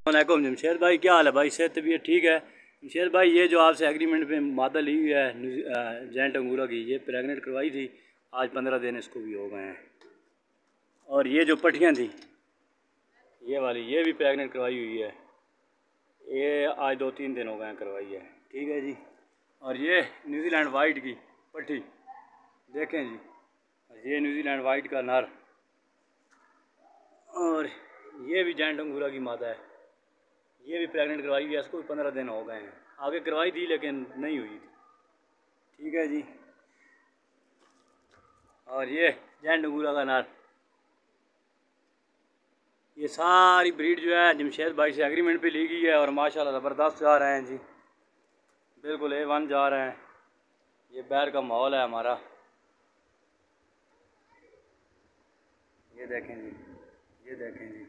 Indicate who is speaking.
Speaker 1: वालेकुम जमशेद भाई, क्या हाल है भाई? सेहत तबीयत ठीक है? जमशेद भाई, ये जो आपसे एग्रीमेंट पे मादा ली हुई है जैंट अंगूरा की, ये प्रेगनेंट करवाई थी, आज 15 दिन इसको भी हो गए हैं। और ये जो पट्टियाँ थी ये वाली, ये भी प्रेगनेंट करवाई हुई है, ये आज 2-3 दिन हो गए हैं करवाई है। ठीक है जी। और ये न्यूजीलैंड वाइट की पट्टी देखें जी, ये न्यूजीलैंड वाइट का नर, और ये भी जैंट अंगूरा की मादा है, ये भी प्रेगनेंट करवाई हुई है, इसको भी 15 दिन हो गए हैं। आगे करवाई थी लेकिन नहीं हुई थी। ठीक है जी। और ये जैंट अंगूरा का नर, ये सारी ब्रीड जो है जमशेद भाई से एग्रीमेंट पे ली गई है और माशाल्लाह ज़बरदस्त जा रहे हैं जी, बिल्कुल A1 जा रहे हैं। ये बैर का माहौल है हमारा, ये देखें जी, ये देखें जी।